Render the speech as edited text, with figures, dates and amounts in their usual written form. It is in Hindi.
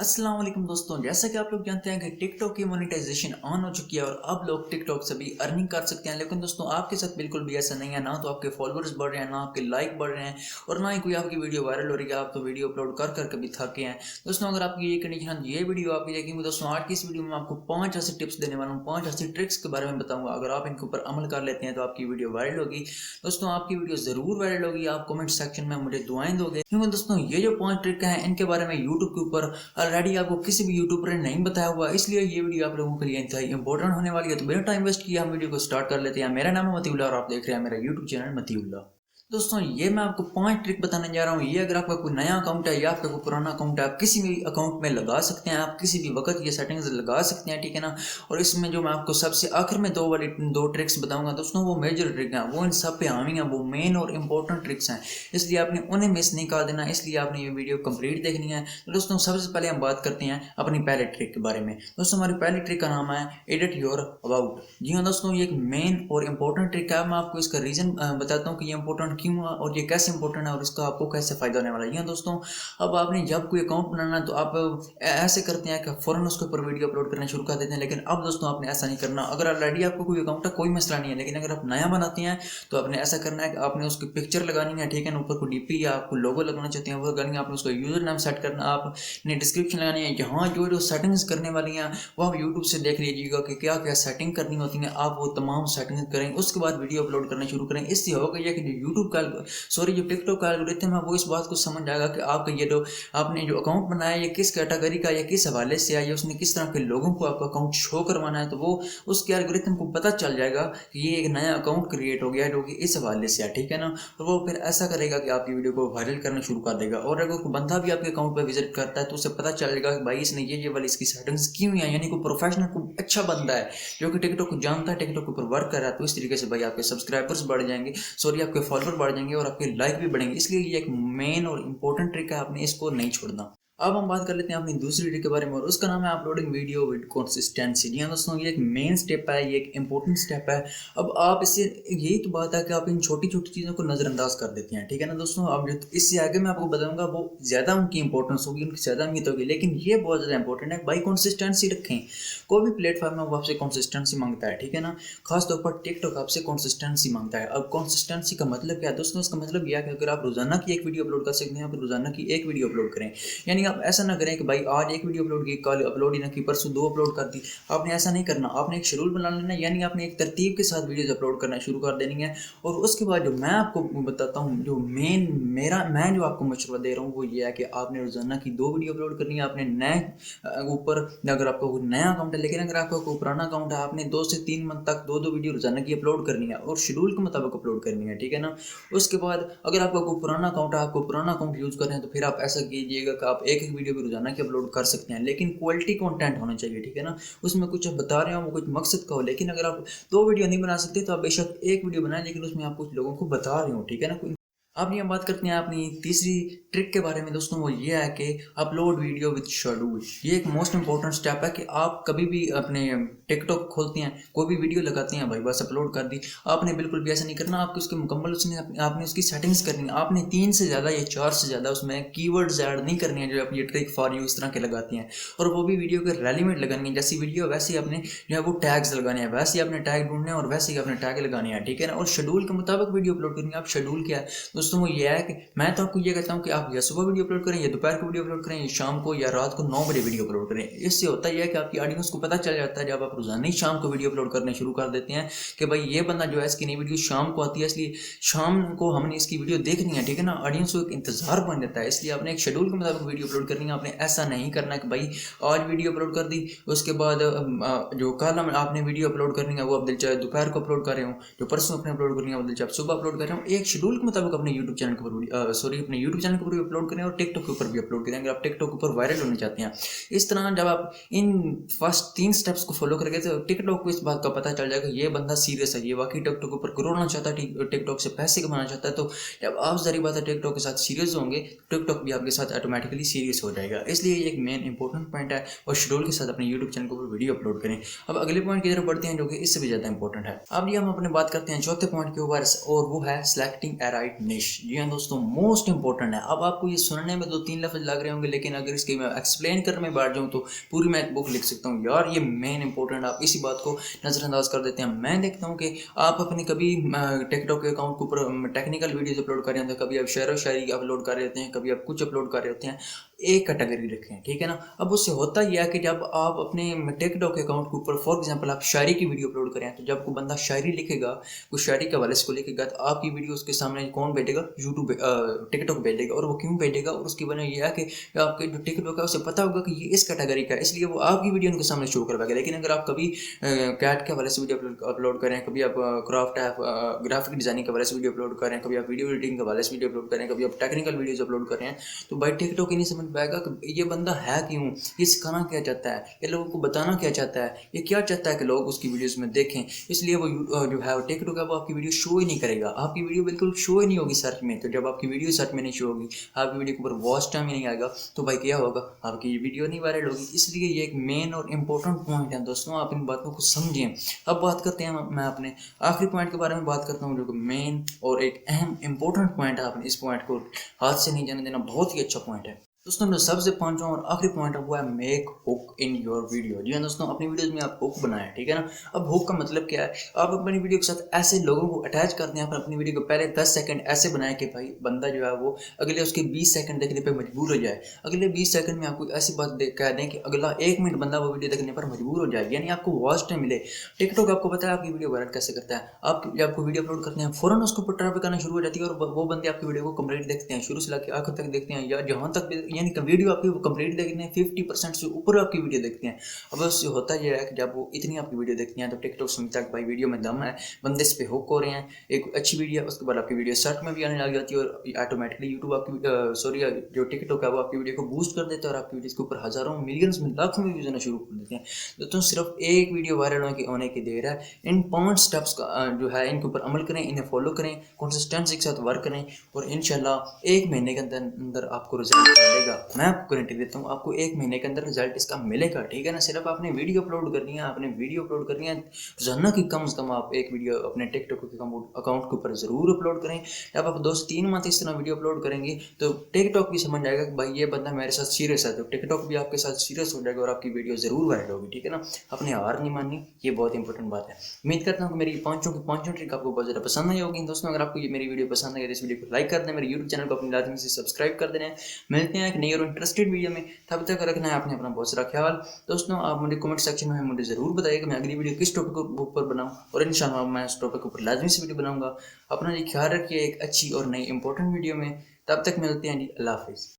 अस्सलाम वालेकुम दोस्तों, जैसा कि आप लोग जानते हैं कि टिकटॉक की मोनेटाइजेशन ऑन हो चुकी है और अब लोग टिकटॉक से भी अर्निंग कर सकते हैं। लेकिन दोस्तों आपके साथ बिल्कुल भी ऐसा नहीं है। ना तो आपके फॉलोअर्स बढ़ रहे हैं, ना आपके लाइक बढ़ रहे हैं और ना ही कोई आपकी वीडियो वायरल हो रही है। आप तो वीडियो अपलोड कर कर कभी थके हैं। दोस्तों अगर आपकी ये कंडीशन, ये वीडियो आपकी देखेंगे दोस्तों, आज की इस वीडियो में आपको 5 ऐसे टिप्स देने वाला हूँ, 5 ऐसी ट्रिक्स के बारे में बताऊंगा। अगर आप इनके ऊपर अमल कर लेते हैं तो आपकी वीडियो वायरल होगी। दोस्तों आपकी वीडियो जरूर वायरल होगी। आप कमेंट सेक्शन में मुझे दुआएं दोगे, क्योंकि दोस्तों ये जो 5 ट्रिक हैं इनके बारे में यूट्यूब के ऊपर ऑलरेडी आपको किसी भी यूट्यूबर ने नहीं बताया हुआ, इसलिए ये वीडियो आप लोगों के लिए इंतहाई इंपॉर्टेंट होने वाली है। तो बिना टाइम वेस्ट किए हम वीडियो को स्टार्ट कर लेते हैं। मेरा नाम है मतीउल्लाह और आप देख रहे हैं मेरा यूट्यूब चैनल मतीउल्लाह। दोस्तों ये मैं आपको 5 ट्रिक बताने जा रहा हूँ। ये अगर आपका कोई नया अकाउंट है या आपका कोई पुराना अकाउंट है, आप किसी भी अकाउंट में लगा सकते हैं। आप किसी भी वक्त ये सेटिंग्स लगा सकते हैं, ठीक है ना। और इसमें जो मैं आपको सबसे आखिर में दो ट्रिक्स बताऊंगा दोस्तों, वो मेजर ट्रिक हैं, वो इन सब पे हावी हैं, वो मेन और इंपॉर्टेंट ट्रिक्स हैं, इसलिए आपने उन्हें मिस नहीं कर देना। इसलिए आपने ये वीडियो कंप्लीट देखनी है। तो दोस्तों सबसे पहले हम बात करते हैं अपनी पहले ट्रिक के बारे में। दोस्तों हमारी पहली ट्रिक का नाम है एडिट योर अबाउट। जी हाँ दोस्तों, ये एक मेन और इंपॉर्टेंट ट्रिक है। मैं आपको इसका रीजन बताता हूँ कि ये इंपॉर्टेंट क्यों है और ये कैसे इंपॉर्टेंट है और इसका आपको कैसे फायदा होने वाला है। जी दोस्तों, अब आपने जब कोई अकाउंट बनाना है तो आप ऐसे करते हैं कि फौरन उसके ऊपर वीडियो अपलोड करना शुरू कर देते हैं। लेकिन अब दोस्तों आपने ऐसा नहीं करना। अगर ऑलरेडी आपको कोई अकाउंट है कोई मसला नहीं है, लेकिन अगर आप नया बनाते हैं तो आपने ऐसा करना है कि आपने उसकी पिक्चर लगानी है, ठीक है ना। ऊपर को डीपी या आपको लोगो लगाना चाहते हैं वो लगानी है। आपने उसका यूजर नाम सेट करना, आपने डिस्क्रिप्शन लगानी है। यहाँ जो जो सेटिंग्स करने वाली हैं वो आप यूट्यूब से देख लीजिएगा कि क्या क्या सेटिंग करनी होती है। आप वो तमाम सेटिंग करें, उसके बाद वीडियो अपलोड करना शुरू करें। इससे होगा यह कि जो यूट्यूब का जो टिकटॉक का एल्गोरिथम है वो इस बात को समझ जाएगा कि आपका ये जो आपने जो अकाउंट बनाया ये किस कैटेगरी का या किस हवाले से है, या उसने किस तरह के लोगों को आपका अकाउंट शो करवाना है। तो वो उसके एल्गोरिथम को पता चल जाएगा कि ये एक नया अकाउंट क्रिएट हो गया है जो कि इस हवाले से है, ठीक है ना। और वो फिर ऐसा करेगा कि आपकी वीडियो को वायरल करना शुरू कर देगा। और अगर कोई बंदा भी आपके अकाउंट पर विजिट करता है तो उसे पता चलेगा कि भाई इसने ये वाली इसकी सेटिंग्स क्यों है, यानी कोई प्रोफेशनल कोई अच्छा बंदा है जो कि टिकटॉक को जानता है, टिकटॉक के ऊपर वर्क कर रहा है। तो इस तरीके से भाई आपके सब्सक्राइबर्स बढ़ जाएंगे, सॉरी आपके फॉलोअर बढ़ जाएंगे और आपके लाइक भी बढ़ेंगे। इसलिए ये एक मेन और इंपॉर्टेंट ट्रिक है, आपने इसको नहीं छोड़ना। अब हम बात कर लेते हैं अपनी दूसरी ट्रिक के बारे में और उसका नाम है अपलोडिंग वीडियो विद कंसिस्टेंसी। जी हाँ दोस्तों, ये एक मेन स्टेप है, ये एक इंपॉर्टेंट स्टेप है। अब आप इससे, यही तो बात है कि आप इन छोटी छोटी चीज़ों को नज़रअंदाज कर देते हैं, ठीक है ना दोस्तों। अब जो इससे आगे मैं आपको बताऊंगा वो ज़्यादा उनकी इंपॉर्टेंस होगी, उनकी ज़्यादा अहमियत होगी, लेकिन ये बहुत ज़्यादा इंपॉर्टेंट है। भाई कंसिस्टेंसी रखें। कोई भी प्लेटफॉर्म है वो आपसे कंसिस्टेंसी मांगता है, ठीक है ना। खासतौर पर टिकटॉक आपसे कंसिस्टेंसी मांगता है। अब कंसिस्टेंसी का मतलब क्या है दोस्तों? इसका मतलब यह है कि अगर आप रोजाना की एक वीडियो अपलोड कर सकते हैं, आप रोजाना की एक वीडियो अपलोड करें। यानी आप ऐसा ना करें कि भाई आज एक वीडियो अपलोड की, कल अपलोड ही ना की, परसों 2 अपलोड कर दी। आपने ऐसा नहीं करना। आपने एक शेड्यूल बना लेना, यानी आपने एक तरतीब के साथ वीडियोज अपलोड करना शुरू कर देनी है। और उसके बाद जो मैं आपको बताता हूँ, जो मैं जो आपको मशवरा दे रहा हूँ वो ये है कि आपने रोजाना की 2 वीडियो अपलोड करनी है। आपने नए ऊपर, अगर आपका कोई नया अकाउंट है, लेकिन अगर आपका कोई पुराना अकाउंट है, आपने 2 से 3 मंथ तक 2 वीडियो रोजाना की अपलोड करनी है और शेड्यूल के मुताबिक अपलोड करनी है, ठीक है ना। उसके बाद अगर आपका कोई पुराना अकाउंट है, आपको पुराना अकाउंट यूज कर रहे हैं, तो फिर आप ऐसा कीजिएगा कि आप एक वीडियो भी रोजाना की अपलोड कर सकते हैं, लेकिन क्वालिटी कंटेंट होना चाहिए, ठीक है ना। उसमें कुछ आप बता रहे हो वो कुछ मकसद का हो। लेकिन अगर आप 2 वीडियो नहीं बना सकते तो आप बेशक एक वीडियो बनाएं, लेकिन उसमें आप कुछ लोगों को बता रहे हो, ठीक है ना। अब ये हम बात करते हैं अपनी तीसरी ट्रिक के बारे में दोस्तों, वो ये है कि अपलोड वीडियो विद शेड्यूल। ये एक मोस्ट इंपॉर्टेंट स्टेप है कि आप कभी भी अपने टिकटॉक खोलते हैं, कोई भी वीडियो लगाते हैं, भाई बस अपलोड कर दी। आपने बिल्कुल भी ऐसा नहीं करना। आपको उसके मुकम्मल आपने उसकी सेटिंग्स करनी है। आपने 3 से ज़्यादा या 4 से ज़्यादा उसमें कीवर्ड्स ऐड नहीं करनी है जो आप ये ट्रिक फॉर यू इस तरह के लगाते हैं। और वो भी वीडियो के रेलिवेंट लगानी है। जैसी वीडियो वैसे ही आपने जो है वो टैग्स लगाने हैं, वैसे ही आपने टैग ढूंढने हैं और वैसे ही आपने टैग लगाने हैं, ठीक है ना। और शेड्यूल के मुताबिक वीडियो अपलोड करनी है। आप शेड्यूल क्या है दोस्तों? वो ये है कि मैं तो आपको ये कहता हूँ कि आप या सुबह वीडियो अपलोड करें, या दोपहर को वीडियो अपलोड करें, या शाम को या रात को 9 बजे वीडियो अपलोड करें। इससे होता यह है कि आपकी ऑडियंस को पता चल जाता है, जब आप रोजाना ही शाम को वीडियो अपलोड करने शुरू कर देते हैं, कि भाई ये बंदा जो है इसकी नई वीडियो शाम को आती है, इसलिए शाम को हमने इसकी वीडियो देखनी है, ठीक है ना। ऑडियंस को एक इंतजार बन जाता है। इसलिए आपने एक शेड्यूल के मुताबिक वीडियो अपलोड करनी है। आपने ऐसा नहीं करना कि भाई आज वीडियो अपलोड कर दी, उसके बाद जो कल आपने वीडियो अपलोड करनी है वो आप दिल चाहे दोपहर को अपलोड कर रहे हो, जो परसों अपने अपलोड करनी है वो दिल चाहे सुबह अपलोड कर रहे हो। एक शेड्यूल के मुताबिक अपने यूट्यूब चैनल के ऊपर अपने यूट्यूब चैनल के ऊपर भी अपलोड करें और टिकटॉक के ऊपर भी अपलोड करें, अगर आप टिकटॉक के ऊपर वायरल होने चाहते हैं। इस तरह जब आप इन फर्स्ट 3 स्टेप्स को फॉलो करेंगे तो टिकटॉक को इस बात का पता चल जाएगा ये बंदा सीरियस है, ये वाकई टिकटॉक के ऊपर ग्रो होना चाहता है, टिकटॉक से पैसे कमाना चाहता है। तो जब आप जरी बात है टिकटॉक के साथ सीरियस होंगे, टिकटॉक भी आपके साथ ऑटोमेटिकली सीरियस हो जाएगा। इसलिए ये एक मेन इंपॉर्टेंट पॉइंट है। और शेड्यूल के साथ अपने यूट्यूब चैनल के ऊपर वीडियो अपलोड करें। अब अगले पॉइंट की तरफ बढ़ते हैं जो कि इससे भी ज़्यादा इंपॉर्टेंट है। अब ये हम अपने बात करते हैं चौथे पॉइंट के ऊपर, और वो है सिलेक्टिंग ए राइट निश। फिनिश। जी हाँ दोस्तों, मोस्ट इंपॉर्टेंट है। अब आपको ये सुनने में 2-3 लफ्ज लग रहे होंगे, लेकिन अगर इसके मैं एक्सप्लेन करने में बैठ जाऊँ तो पूरी मैं एक बुक लिख सकता हूँ यार। ये मेन इंपॉर्टेंट, आप इसी बात को नज़रअंदाज कर देते हैं। मैं देखता हूँ कि आप अपनी कभी टिकटॉक के अकाउंट के ऊपर टेक्निकल वीडियोज अपलोड कर रहे होते हैं, कभी आप शेर व शायरी अपलोड कर रहे होते हैं, कभी आप कुछ अपलोड कर रहे होते हैं। एक कैटेगरी रखें, ठीक है ना। अब उससे होता यह है कि जब आप अपने टिकटॉक अकाउंट के ऊपर फॉर एग्जांपल आप शायरी की वीडियो अपलोड करें, तो जब कोई बंदा शायरी लिखेगा, कुछ शायरी के हवाले से को लिखेगा, तो आपकी वीडियो उसके सामने कौन भेजेगा? यूट्यूब टिकटॉक भेजेगा। और वो क्यों भेजेगा? और उसकी वजह यह है कि आपके जो टिकटॉक है उसे पता होगा कि ये इस कैटेगरी का है, इसलिए वो आपकी वीडियो उनके सामने शो करवाएगा। लेकिन अगर आप कभी कैट के हवाले से वीडियो अपलोड करें, कभी आप क्राफ्ट ऐप ग्राफिक डिजाइनिंग के हवाले से वीडियो अपलोड करें, कभी आप वीडियो एडिटिंग के हवाले से वीडियो अपलोड करें, कभी आप टेक्निकल वीडियोज अपलोड कर रहे हैं, तो भाई टिकटॉक ही नहीं समझ पाएगा कि ये बंदा है क्यों, ये सिखाना क्या चाहता है, ये लोगों को बताना क्या चाहता है, ये क्या चाहता है कि लोग उसकी वीडियोस में देखें। इसलिए वो जो है टिकटॉक है वो आपकी वीडियो शो ही नहीं करेगा, आपकी वीडियो बिल्कुल शो ही नहीं होगी सर्च में। तो जब आपकी वीडियो सर्च में नहीं शो होगी, आपकी वीडियो के ऊपर वॉच टाइम ही नहीं आएगा, तो भाई क्या होगा? आपकी वीडियो नहीं वायरल होगी। इसलिए ये एक मेन और इंपॉर्टेंट पॉइंट है दोस्तों, आप इन बातों को समझें। अब बात करते हैं, मैं अपने आखिरी पॉइंट के बारे में बात करता हूँ, जो कि मेन और एक अहम इंपॉर्टेंट पॉइंट है। आपने इस पॉइंट को हाथ से नहीं जाने देना, बहुत ही अच्छा पॉइंट है दोस्तों। जो सबसे पांचवा और आखिरी पॉइंट है वो है make hook in your video. जी हाँ दोस्तों, अपनी वीडियोस में आप हुक बनाएं, ठीक है ना। अब हुक का मतलब क्या है? आप अपनी वीडियो के साथ ऐसे लोगों को अटैच करते हैं, अपनी वीडियो को पहले 10 सेकंड ऐसे बनाएं कि भाई बंदा जो है वो अगले उसके 20 सेकंड देखने पर मजबूर हो जाए। अगले 20 सेकंड में आपको ऐसी बात कह दें कि अगला 1 मिनट बंदा वो वीडियो देखने पर मजबूर हो जाए, यानी आपको वॉच टाइम मिले। टिकटॉक आपको पता है आपकी वीडियो वायरल कैसे करता है। आप जब आपको वीडियो अपलोड करते हैं, फौरन उसके ऊपर ट्रैफिक आना शुरू हो जाती है, और वो बंदे आपकी वीडियो को कंप्लीट देखते हैं, शुरू से लेकर आखिर तक देखते हैं, या जहाँ तक यानी वीडियो आपकी कंप्लीट देखते हैं 50% से ऊपर आपकी वीडियो देखते हैं। अब उससे होता यह है कि जब वो इतनी आपकी वीडियो देखते हैं तो टिकटॉक समझता है कि भाई वीडियो में दम है, बंदे इस पे हुक हो रहे हैं, एक अच्छी वीडियो है। उसके बाद आपकी वीडियो सर्च में भी आने लग जाती है, और ऑटोमेटिकली यूट्यूब आपकी जो टिकटॉक है वो आपकी वीडियो को बूस्ट कर देता है, और आपकी वीडियो के ऊपर हज़ारों मिलियंस में लाखों में व्यूज आना शुरू कर देते हैं। तो सिर्फ एक वीडियो वायरल होने की देर है। इन 5 स्टेप्स का जो है इनके ऊपर अमल करें, इन्हें फॉलो करें, कंसिस्टेंसी के साथ वर्क करें, और इंशाल्लाह 1 महीने के अंदर अंदर आपको रिजल्ट मिलेगा। मैं आपको गारंटी देता हूँ आपको 1 महीने के अंदर रिजल्ट इसका मिलेगा, ठीक है ना। सिर्फ आपने वीडियो अपलोड करनी है, आपने वीडियो अपलोड करनी है रोजाना की, कम से कम आप एक वीडियो अपने टिकटॉक के अकाउंट के ऊपर ज़रूर अपलोड करें। जब आप 2 से 3 मंथ इस तरह वीडियो अपलोड करेंगे तो टिकटॉक भी समझ जाएगा कि भाई ये बंदा मेरे साथ सीरियस है, तो टिकटॉक भी आपके साथ सीरियस हो जाएगा और आपकी वीडियो ज़रूर वायरल होगी, ठीक है ना। अपने हार नहीं माननी, ये बहुत इंपॉर्टेंट बात है। उम्मीद करता हूँ कि मेरी पाँचों ट्रिक आपको बहुत ज़्यादा पसंद आई होगी दोस्तों। अगर आपको ये मेरी वीडियो पसंद आई तो इस वीडियो को लाइक कर दें, मेरे यूट्यूब चैनल को अपनी लाजमी से सब्सक्राइब कर देना है। मिलते हैं एक नई और इंटरेस्टेड वीडियो में, तब तक रखना है आपने अपना बहुत सारा ख्याल दोस्तों। आप मुझे कमेंट सेक्शन में मुझे ज़रूर बताइए कि मैं अगली वीडियो किस टॉपिक के ऊपर बनाऊं, और इंशाल्लाह मैं उस टॉपिक के ऊपर लाजमी से वीडियो बनाऊंगा। अपना जी ख्याल रखिए एक अच्छी और नई इंपॉर्टेंट वीडियो में, तब तक मिलते हैं जी, अल्लाह हाफिज़।